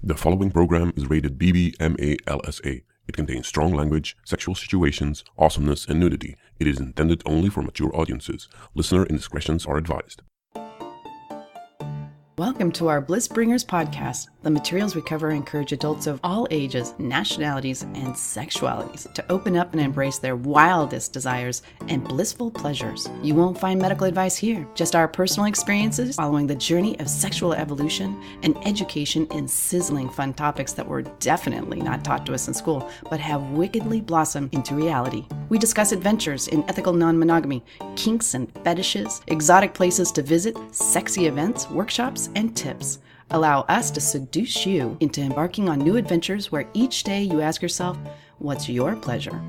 The following program is rated BBMA-LSA. It contains strong language, sexual situations, awesomeness, and nudity. It is intended only for mature audiences. Listener indiscretions are advised. Welcome to our Bliss Bringers podcast. The materials we cover encourage adults of all ages, nationalities, and sexualities to open up and embrace their wildest desires and blissful pleasures. You won't find medical advice here, just our personal experiences following the journey of sexual evolution and education in sizzling fun topics that were definitely not taught to us in school, but have wickedly blossomed into reality. We discuss adventures in ethical non-monogamy, kinks and fetishes, exotic places to visit, sexy events, workshops, and tips. Allow us to seduce you into embarking on new adventures where each day you ask yourself, what's your pleasure?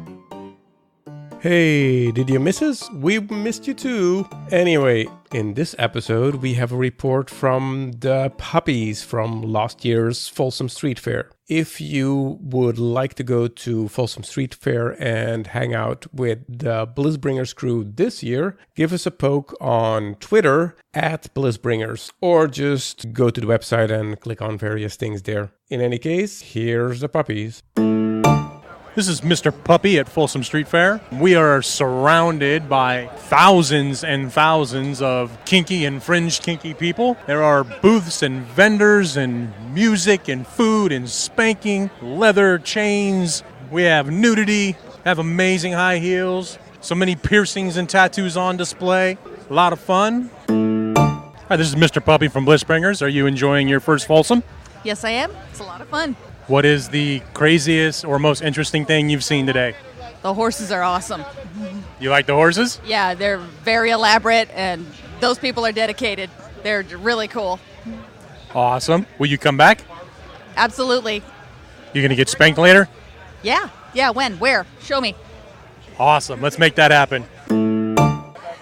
Hey, did you miss us? We missed you too. Anyway, in this episode, we have a report from the puppies from last year's Folsom Street Fair. If you would like to go to Folsom Street Fair and hang out with the Blissbringers crew this year, give us a poke on Twitter at Blissbringers, or just go to the website and click on various things there. In any case, here's the puppies. This is Mr. Puppy at Folsom Street Fair. We are surrounded by thousands and thousands of kinky and fringe kinky people. There are booths and vendors and music and food and spanking, leather chains. We have nudity, have amazing high heels, so many piercings and tattoos on display. A lot of fun. Hi, this is Mr. Puppy from Blissbringers. Are you enjoying your first Folsom? Yes, I am. It's a lot of fun. What is the craziest or most interesting thing you've seen today? The horses are awesome. You like the horses? Yeah, they're very elaborate, and those people are dedicated. They're really cool. Awesome. Will you come back? Absolutely. You going to get spanked later? Yeah. When? Where? Show me. Awesome. Let's make that happen.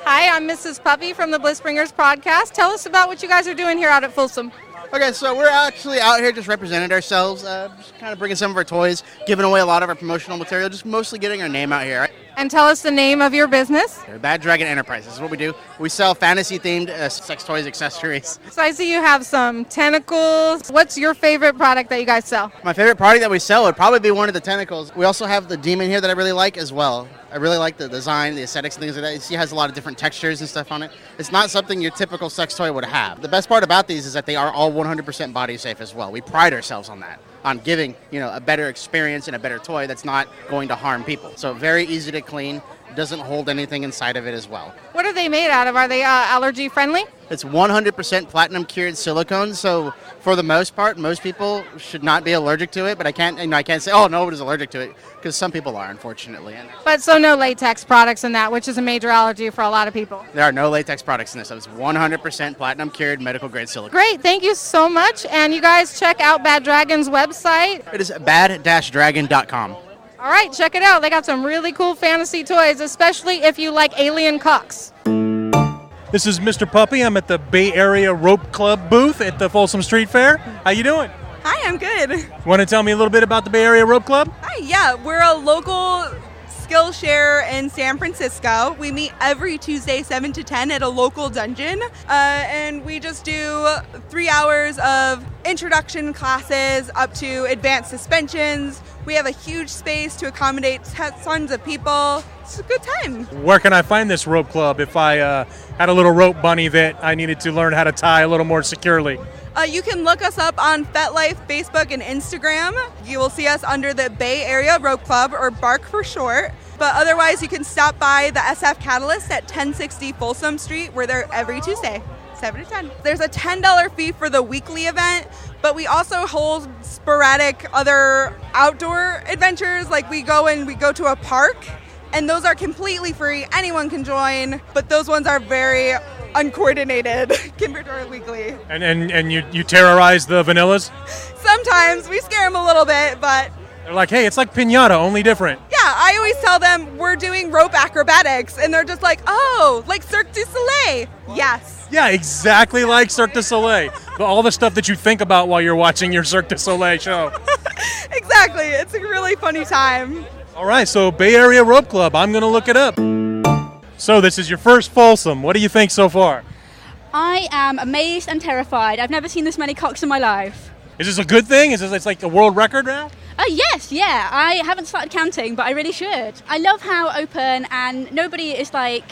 Hi, I'm Mrs. Puppy from the Blissbringers podcast. Tell us about what you guys are doing here out at Folsom. Okay, so we're actually out here just representing ourselves, just kind of bringing some of our toys, giving away a lot of our promotional material, just mostly getting our name out here. And tell us the name of your business. Bad Dragon Enterprises is what we do. We sell fantasy-themed sex toys, accessories. So I see you have some tentacles. What's your favorite product that you guys sell? My favorite product that we sell would probably be one of the tentacles. We also have the demon here that I really like as well. I really like the design, the aesthetics, and things like that. You see it has a lot of different textures and stuff on it. It's not something your typical sex toy would have. The best part about these is that they are all 100% body safe as well. We pride ourselves on that, on giving, a better experience and a better toy that's not going to harm people. So very easy to clean, doesn't hold anything inside of it as well. What are they made out of? Are they allergy friendly? It's 100% platinum cured silicone, so for the most part, most people should not be allergic to it, but I can't say, oh, nobody's allergic to it, because some people are, unfortunately. But so no latex products in that, which is a major allergy for a lot of people. There are no latex products in this, so it's 100% platinum cured medical grade silicone. Great, thank you so much, and you guys check out Bad Dragon's website. It is bad-dragon.com. All right, check it out. They got some really cool fantasy toys, especially if you like alien cocks. This is Mr. Puppy. I'm at the Bay Area Rope Club booth at the Folsom Street Fair. How you doing? Hi, I'm good. Want to tell me a little bit about the Bay Area Rope Club? Hi, yeah, we're a local Skillshare in San Francisco. We meet every Tuesday 7 to 10 at a local dungeon, and we just do 3 hours of introduction classes up to advanced suspensions. We have a huge space to accommodate tons of people. It's a good time. Where can I find this rope club if I had a little rope bunny that I needed to learn how to tie a little more securely? You can look us up on FetLife, Facebook, and Instagram. You will see us under the Bay Area Rope Club, or BARC for short. But otherwise, you can stop by the SF Catalyst at 1060 Folsom Street. We're there every Tuesday, 7 to 10. There's a $10 fee for the weekly event, but we also hold sporadic other outdoor adventures. Like we go to a park, and those are completely free. Anyone can join, but those ones are very uncoordinated compared to our weekly. And you terrorize the vanillas? Sometimes we scare them a little bit, but they're like, hey, it's like piñata, only different. Yeah, I always tell them we're doing rope acrobatics, and they're just like, oh, like Cirque du Soleil. Yes. Yeah, exactly like Cirque du Soleil. All the stuff that you think about while you're watching your Cirque du Soleil show. Exactly. It's a really funny time. All right, so Bay Area Rope Club. I'm going to look it up. So this is your first Folsom. What do you think so far? I am amazed and terrified. I've never seen this many cocks in my life. Is this a good thing? Is this it's like a world record now? Yes, yeah. I haven't started counting, but I really should. I love how open and nobody is like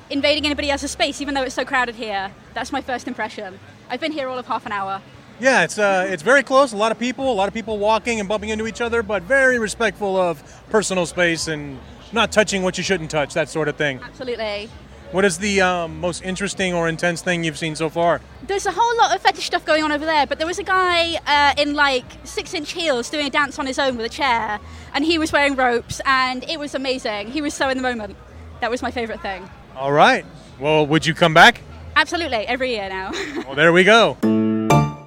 invading anybody else's space, even though it's so crowded here. That's my first impression. I've been here all of half an hour. Yeah, it's very close. A lot of people walking and bumping into each other, but very respectful of personal space and not touching what you shouldn't touch, that sort of thing. Absolutely. What is the most interesting or intense thing you've seen so far? There's a whole lot of fetish stuff going on over there, but there was a guy in like 6-inch heels doing a dance on his own with a chair, and he was wearing ropes, and it was amazing. He was so in the moment. That was my favorite thing. All right. Well, would you come back? Absolutely, every year now. Well, there we go.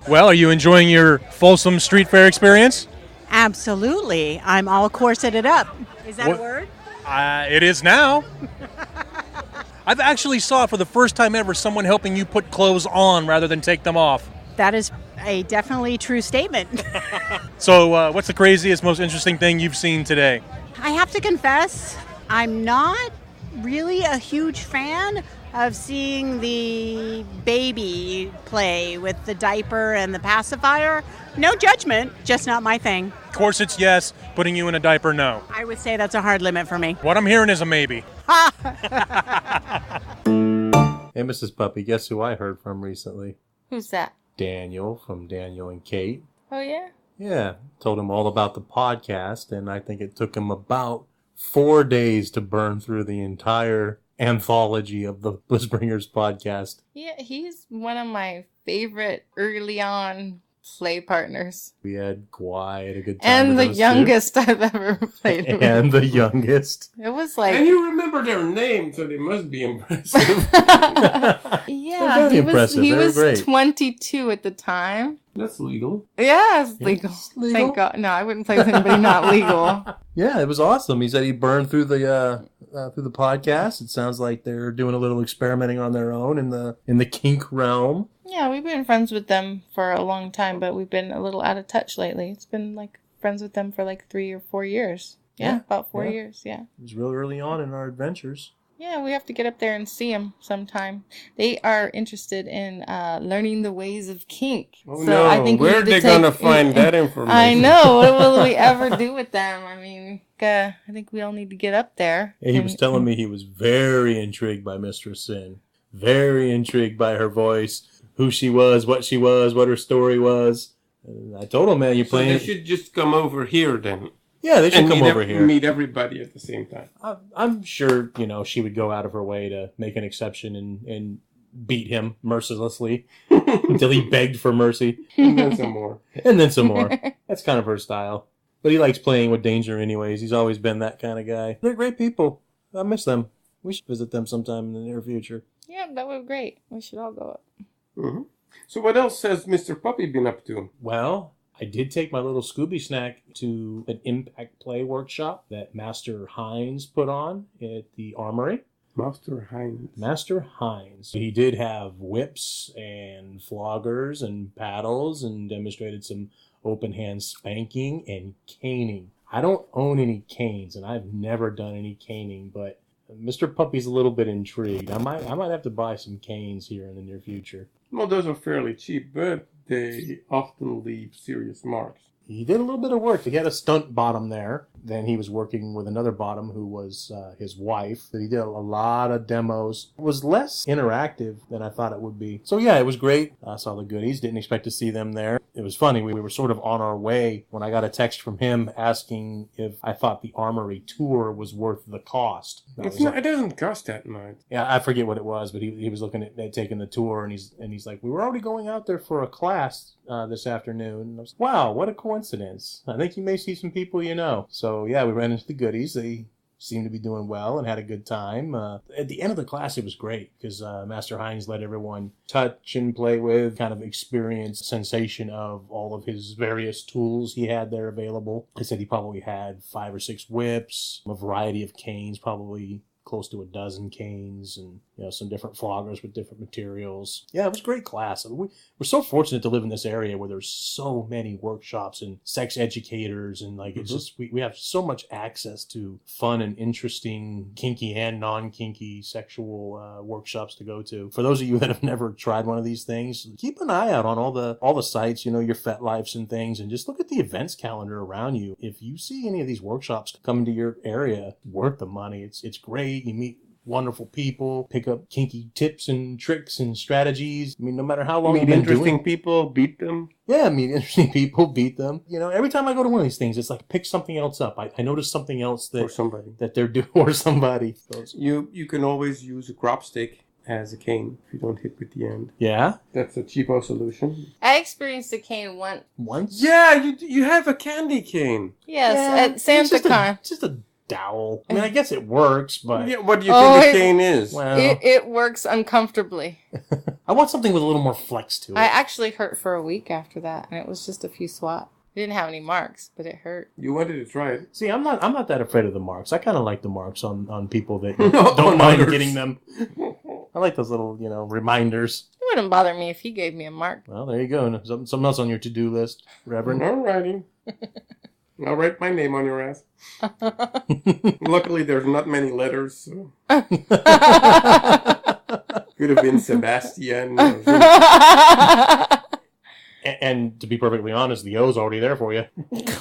Well, are you enjoying your Folsom Street Fair experience? Absolutely. I'm all corseted up. Is that a word? It is now. I've actually saw for the first time ever someone helping you put clothes on rather than take them off. That is a definitely true statement. So what's the craziest, most interesting thing you've seen today? I have to confess, I'm not really a huge fan of seeing the baby play with the diaper and the pacifier. No judgment, just not my thing. Corsets, yes. Putting you in a diaper, no. I would say that's a hard limit for me. What I'm hearing is a maybe. Hey, Mrs. Puppy, guess who I heard from recently? Who's that? Daniel from Daniel and Kate. Oh, yeah? Yeah, told him all about the podcast, and I think it took him about 4 days to burn through the entire anthology of the Blissbringers podcast. Yeah, he's one of my favorite early on play partners. We had quite a good time. And with the those youngest I've ever played with. And the youngest. It was like... And you remember their names, so they must be impressive. Yeah, he was 22 at the time. That's legal. Yeah, it's legal. legal. Thank God. No, I wouldn't play with anybody not legal. Yeah, it was awesome. He said he burned through the podcast. It sounds like they're doing a little experimenting on their own in the kink realm. Yeah, we've been friends with them for a long time, but we've been a little out of touch lately. It's been like friends with them for like 3 or 4 years. Yeah, about 4 years, yeah. It was real early on in our adventures. Yeah, we have to get up there and see them sometime. They are interested in learning the ways of kink. Oh, so no. I think where are they going to find that information? I know. What will we ever do with them? I mean, I think we all need to get up there. Yeah, he was telling me he was very intrigued by Mistress Sin. Very intrigued by her voice, who she was, what her story was. And I told him, man, you're playing... So they should just come over here then. Yeah, they should come over here. Meet everybody at the same time. I'm sure, she would go out of her way to make an exception and beat him mercilessly until he begged for mercy. And then some more. And then some more. That's kind of her style. But he likes playing with danger anyways. He's always been that kind of guy. They're great people. I miss them. We should visit them sometime in the near future. Yeah, that would be great. We should all go up. Mm-hmm. So what else has Mr. Puppy been up to? Well, I did take my little Scooby snack to an Impact Play workshop that Master Hines put on at the Armory. Master Hines. He did have whips and floggers and paddles and demonstrated some open hand spanking and caning. I don't own any canes, and I've never done any caning, but Mr. Puppy's a little bit intrigued. I might have to buy some canes here in the near future. Well, those are fairly cheap, but they often leave serious marks. He did a little bit of work. He had a stunt bottom there. Then he was working with another bottom who was his wife. He did a lot of demos. It was less interactive than I thought it would be. So yeah, it was great. I saw the goodies. Didn't expect to see them there. It was funny. We were sort of on our way when I got a text from him asking if I thought the Armory tour was worth the cost. It doesn't cost that much. Yeah, I forget what it was, but he was looking at taking the tour, and he's like, we were already going out there for a class this afternoon. And I was like, wow, what a coincidence. I think you may see some people you know. So yeah, we ran into the goodies. They seemed to be doing well and had a good time. At the end of the class, it was great because Master Hines let everyone touch and play with, kind of experience sensation of all of his various tools he had there available. He said he probably had 5 or 6 whips, a variety of canes, probably close to a dozen canes and, some different floggers with different materials. Yeah, it was a great class. We're so fortunate to live in this area where there's so many workshops and sex educators and it's just, we have so much access to fun and interesting kinky and non-kinky sexual workshops to go to. For those of you that have never tried one of these things, keep an eye out on all the sites, your FetLifes and things, and just look at the events calendar around you. If you see any of these workshops come to your area, worth the money. It's great. You meet wonderful people, pick up kinky tips and tricks and strategies. I mean, no matter how long you've been doing it. Meet interesting people, beat them. Yeah, meet interesting people, beat them. Every time I go to one of these things, it's like pick something else up. I notice something else that they're doing, or somebody. You can always use a crop stick as a cane if you don't hit with the end. Yeah? That's a cheapo solution. I experienced a cane once. Once? Yeah, you have a candy cane. Yes, at SantaCon. It's just a dowel. I mean, I guess it works, but... Yeah, what do you think a cane is? Well, it works uncomfortably. I want something with a little more flex to it. I actually hurt for a week after that, and it was just a few swats. It didn't have any marks, but it hurt. You wanted to try it. See, I'm not that afraid of the marks. I kind of like the marks on people that don't mind getting them. I like those little, reminders. It wouldn't bother me if he gave me a mark. Well, there you go. Something else on your to-do list, Reverend. All righty. I'll write my name on your ass. Luckily, there's not many letters, so... Could have been Sebastian. And to be perfectly honest, the O's already there for you.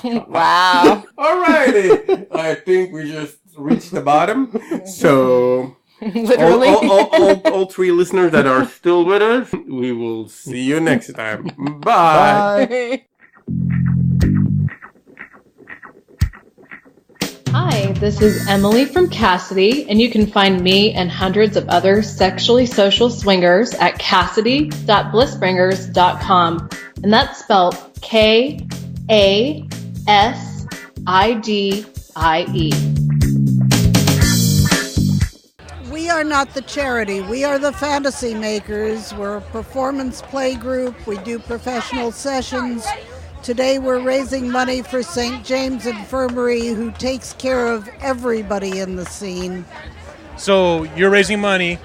Wow. All righty. I think we just reached the bottom. So... Literally. All three listeners that are still with us, we will see you next time. Bye. Bye. Hi, this is Emily from Cassidy, and you can find me and hundreds of other sexually social swingers at cassidy.blissbringers.com, and that's spelled Kassidie. We are not the charity. We are the Fantasy Makers. We're a performance play group. We do professional sessions. Today we're raising money for St. James Infirmary, who takes care of everybody in the scene. So you're raising money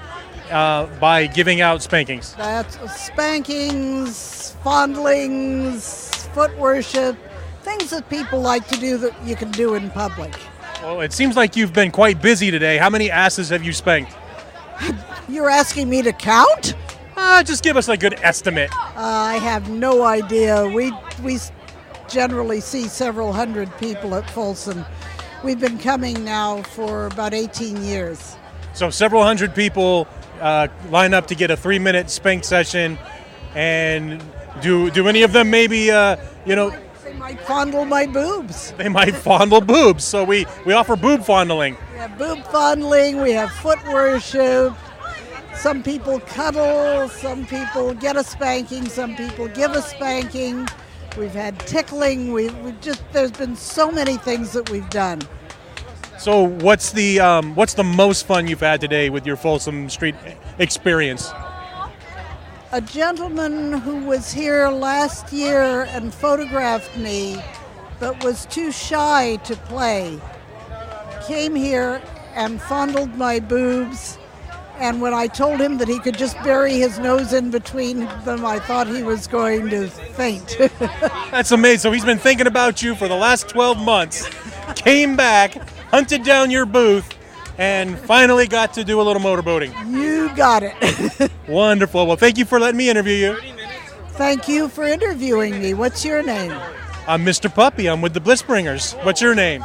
by giving out spankings? That's spankings, fondlings, foot worship, things that people like to do that you can do in public. Well, it seems like you've been quite busy today. How many asses have you spanked? You're asking me to count? Just give us a good estimate. I have no idea. We generally see several hundred people at Folsom. We've been coming now for about 18 years. So several hundred people line up to get a 3-minute spank session, and do any of them maybe, They might fondle my boobs. They might fondle boobs. So we offer boob fondling. We have boob fondling, we have foot worship. Some people cuddle, some people get a spanking, some people give a spanking. We've had tickling. There's been so many things that we've done. So what's the most fun you've had today with your Folsom Street experience? A gentleman who was here last year and photographed me, but was too shy to play, came here and fondled my boobs. And when I told him that he could just bury his nose in between them, I thought he was going to faint. That's amazing. So he's been thinking about you for the last 12 months, came back, hunted down your booth, and finally got to do a little motorboating. You got it. Wonderful. Well, thank you for letting me interview you. Thank you for interviewing me. What's your name? I'm Mr. Puppy. I'm with the Bliss Bringers. What's your name?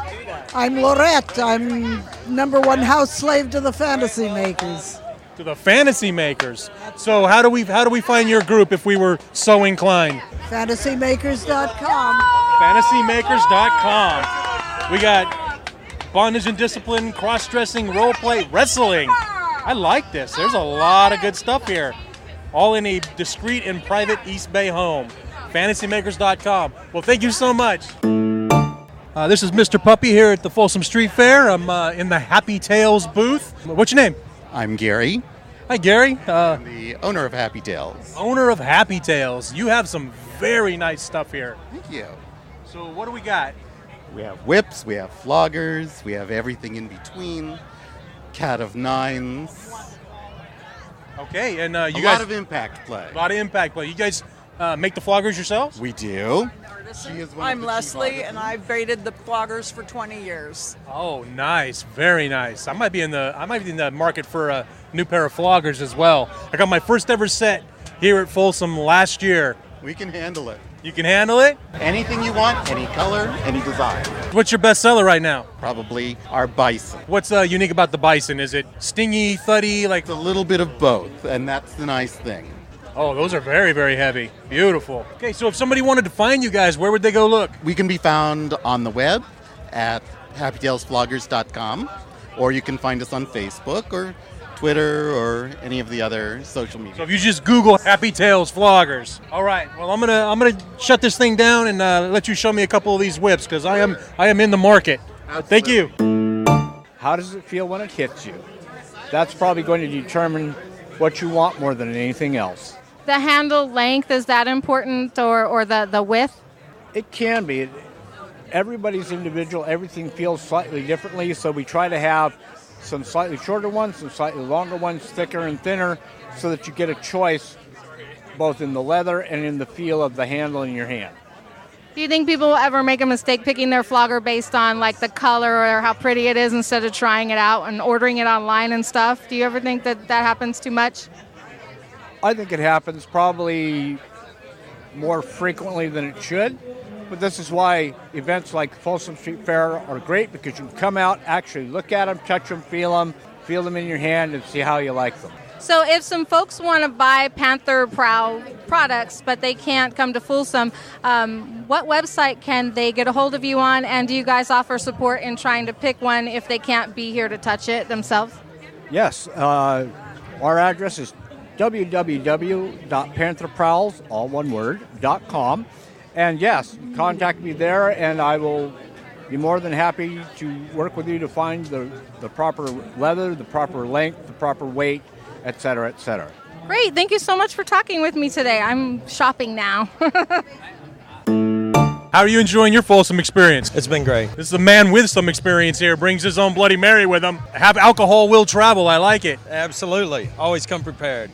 I'm Lorette. I'm #1 house slave to the Fantasy Makers. To the Fantasy Makers. So how do we find your group if we were so inclined? FantasyMakers.com. FantasyMakers.com. We got bondage and discipline, cross-dressing, role-play, wrestling. I like this. There's a lot of good stuff here. All in a discreet and private East Bay home. FantasyMakers.com. Well, thank you so much. This is Mr. Puppy here at the Folsom Street Fair. I'm in the Happy Tales booth. What's your name? I'm Gary. Hi, Gary. I'm the owner of Happy Tales. Owner of Happy Tales. You have some very nice stuff here. Thank you. So what do we got? We have whips, we have floggers, we have everything in between. cat of nines. Okay, and you a guys... lot of impact play. A lot of impact play. You guys make the floggers yourselves? We do. I'm Leslie, and I've braided the floggers for 20 years. Oh, nice. Very nice. I might be in the market for a new pair of floggers as well. I got my first ever set here at Folsom last year. We can handle it. You can handle it? Anything you want, any color, any design. What's your best seller right now? Probably our bison. What's unique about the bison? Is it stingy, thuddy, like... It's a little bit of both, and that's the nice thing. Oh, those are very, very heavy. Beautiful. Okay, so if somebody wanted to find you guys, where would they go look? We can be found on the web at happytailsfloggers.com, or you can find us on Facebook or Twitter or any of the other social media. So if you just Google Happy Tails Floggers. All right. Well, I'm gonna shut this thing down and let you show me a couple of these whips because I am in the market. Thank you. How does it feel when it hits you? That's probably going to determine what you want more than anything else. The handle length, is that important, or the width? It can be. Everybody's individual. Everything feels slightly differently, so we try to have some slightly shorter ones, some slightly longer ones, thicker and thinner, so that you get a choice both in the leather and in the feel of the handle in your hand. Do you think people will ever make a mistake picking their flogger based on like the color or how pretty it is instead of trying it out and ordering it online and stuff? Do you ever think that happens too much? I think it happens probably more frequently than it should, but this is why events like Folsom Street Fair are great, because you can come out, actually look at them, touch them, feel them in your hand, and see how you like them. So if some folks want to buy Panther Prowl products, but they can't come to Folsom, what website can they get a hold of you on? And do you guys offer support in trying to pick one if they can't be here to touch it themselves? Yes. Our address is www.pantherprowls, all one word, .com. And yes, contact me there, and I will be more than happy to work with you to find the proper leather, the proper length, the proper weight, etc., etc. Great. Thank you so much for talking with me today. I'm shopping now. How are you enjoying your Folsom experience? It's been great. This is a man with some experience here. Brings his own Bloody Mary with him. Have alcohol will travel. I like it. Absolutely. Always come prepared.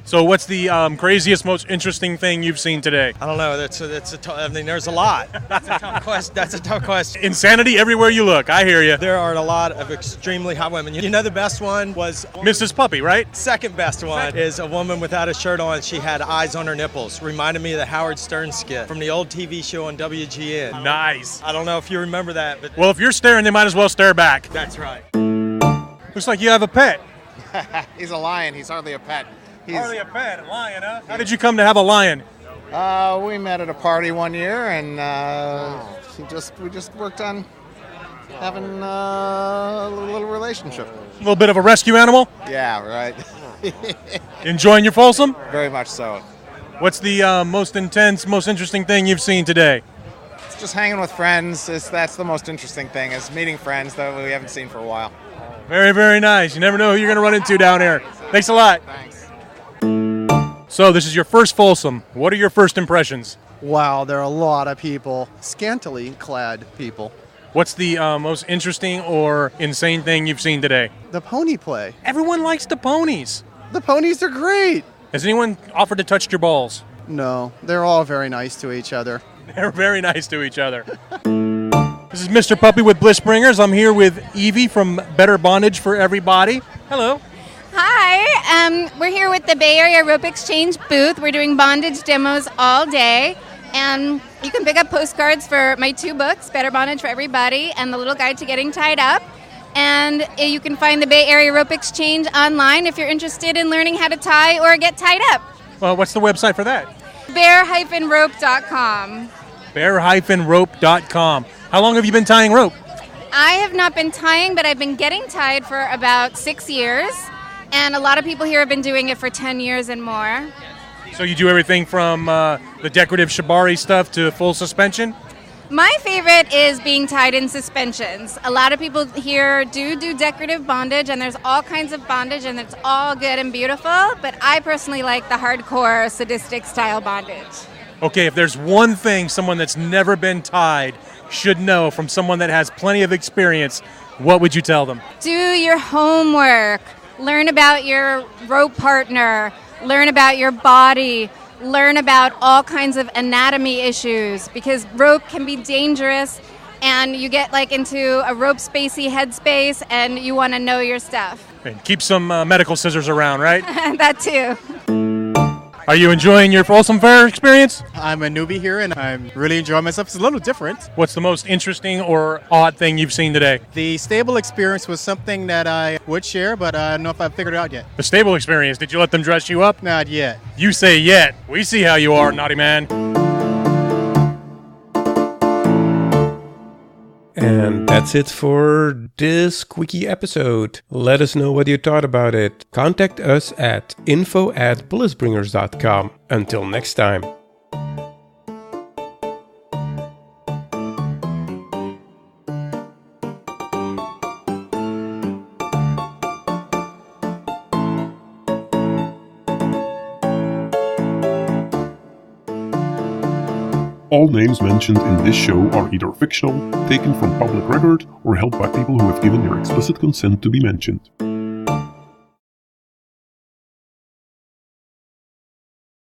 So what's the craziest, most interesting thing you've seen today? I don't know. I mean, there's a lot. That's a tough question. Insanity everywhere you look. I hear you. There are a lot of extremely hot women. You know, the best one was Mrs. Puppy, right? Second best one is a woman without a shirt on. She had eyes on her nipples. Reminded me of the Howard Stern skit from the old TV show on WGN. Nice. I don't know if you remember that. But well, if you're staring, they might as well stare back. That's right. Looks like you have a pet. He's a lion. He's hardly a pet. Hardly a pet, a lion, huh? How did you come to have a lion? We met at a party one year, and we just worked on having a little relationship. A little bit of a rescue animal? Yeah, right. Enjoying your Folsom? Very much so. What's the most intense, most interesting thing you've seen today? It's just hanging with friends. That's the most interesting thing, is meeting friends that we haven't seen for a while. Very, very nice. You never know who you're going to run into down here. Thanks a lot. Thanks. So this is your first Folsom. What are your first impressions? Wow, there are a lot of people, scantily clad people. What's the most interesting or insane thing you've seen today? The pony play. Everyone likes the ponies. The ponies are great. Has anyone offered to touch your balls? No, they're all very nice to each other. They're very nice to each other. This is Mr. Puppy with Bliss Bringers. I'm here with Evie from Better Bondage for Everybody. Hello. Hi, we're here with the Bay Area Rope Exchange booth. We're doing bondage demos all day, and you can pick up postcards for my 2 books, Better Bondage for Everybody and The Little Guide to Getting Tied Up. And you can find the Bay Area Rope Exchange online if you're interested in learning how to tie or get tied up. Well, what's the website for that? bear-rope.com. bear-rope.com. How long have you been tying rope? I have not been tying, but I've been getting tied for about 6 years. And a lot of people here have been doing it for 10 years and more. So you do everything from the decorative shibari stuff to full suspension? My favorite is being tied in suspensions. A lot of people here do decorative bondage, and there's all kinds of bondage, and it's all good and beautiful. But I personally like the hardcore, sadistic style bondage. Okay, if there's one thing someone that's never been tied should know from someone that has plenty of experience, what would you tell them? Do your homework. Learn about your rope partner. Learn about your body. Learn about all kinds of anatomy issues, because rope can be dangerous and you get like into a rope spacey headspace and you want to know your stuff. And keep some medical scissors around, right? That too. Are you enjoying your Folsom Fair experience? I'm a newbie here and I'm really enjoying myself. It's a little different. What's the most interesting or odd thing you've seen today? The stable experience was something that I would share, but I don't know if I've figured it out yet. The stable experience, did you let them dress you up? Not yet. You say yet. We see how you are, naughty man. And that's it for this quickie episode. Let us know what you thought about it. Contact us at info@blissbringers.com. Until next time. All names mentioned in this show are either fictional, taken from public record, or held by people who have given their explicit consent to be mentioned.